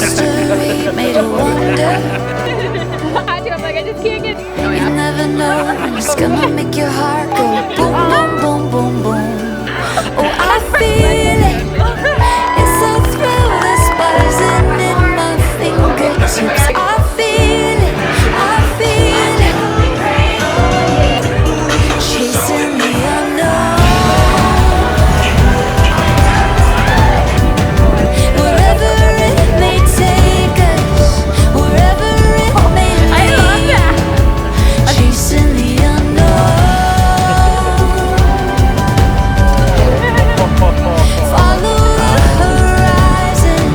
mystery, made of wonder. I'm like, I just can't get. You never know when it's gonna make your heart go boom, boom, boom, boom, boom. Oh, I feel it. It's a thrill that's buzzing in my fingertips. I feel it. I feel it. Chasing the unknown. Wherever it may take us, wherever it may lead. Chasing the unknown. Follow the horizon,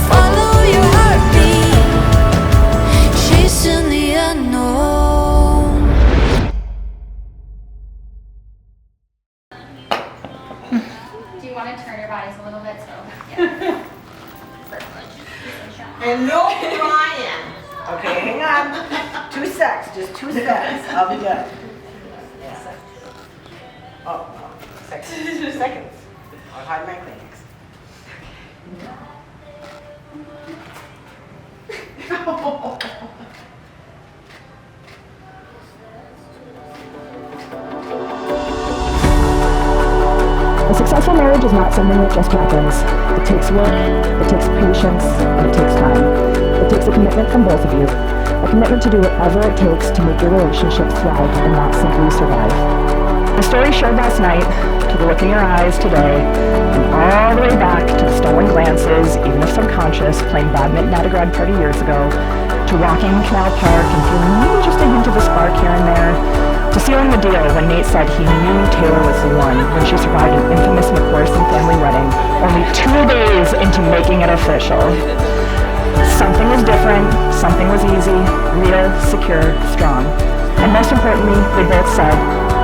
follow your heartbeat. Chasing the unknown. Do you want to turn your bodies a little bit? So, yeah. And no crying. Okay, hang on. 2 seconds, just 2 seconds. I'll be done. Oh, seconds. 2 seconds. I'll hide my Kleenex. A successful marriage is not something that just happens. It takes work, it takes patience, and it takes time. It takes a commitment from both of you. A commitment to do whatever it takes to make your relationship thrive and not simply survive. The story shared last night, to the look in your eyes today, and all the way back to the stolen glances, even if subconscious, playing badminton at a grad party years ago, to walking in Canal Park and feeling maybe just a hint of a spark here and there, to sealing the deal when Nate said he knew Taylor was the one when she survived an infamous McPherson family wedding, only 2 days into making it official. Something was different, something was easy, real, secure, strong. And most importantly, they both said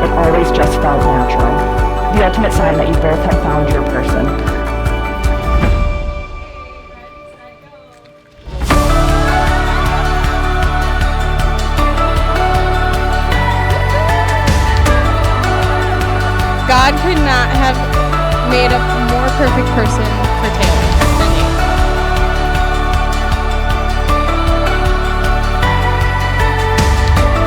it always just felt natural. The ultimate sign that you both had found your person. God could not have made a more perfect person for Taylor than you.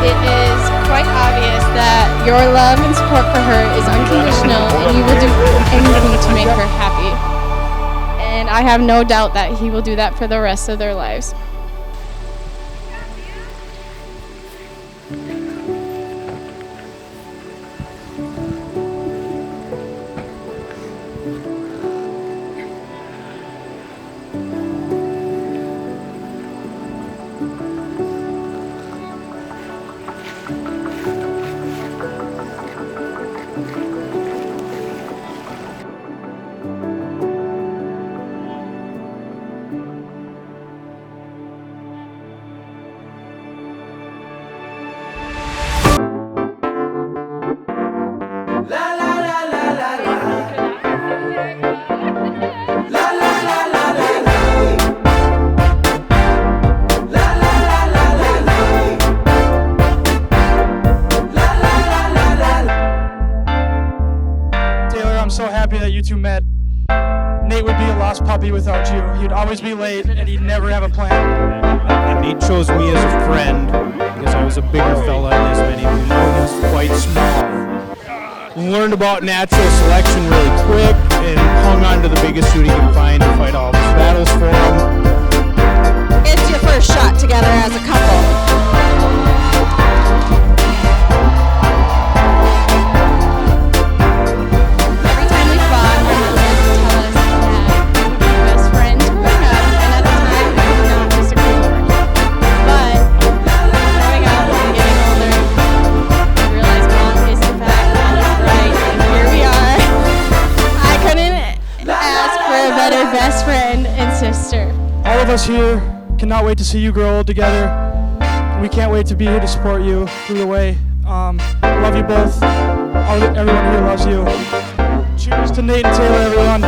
It is quite obvious that your love and support for her is unconditional and you will do anything to make her happy. And I have no doubt that he will do that for the rest of their lives. I'm so happy that you two met. Nate would be a lost puppy without you. He'd always be late and he'd never have a plan. And Nate chose me as a friend because I was a bigger fella, and as many of you know, he was quite small. Learned about natural selection really quick and hung on to the biggest suit he could find to fight all of his battles for him. It's your first shot together as a couple. Every time we fought, my mother would tell us that we would be best friends growing up, and at the time we did not disagree over it. But growing up and getting older, I realized Mom is in fact always right, and here we are. I couldn't ask for a better best friend and sister. All of us here cannot wait to see you grow old together. We can't wait to be here to support you through the way. Love you both. Everyone here loves you. Cheers to Nate and Taylor, everyone.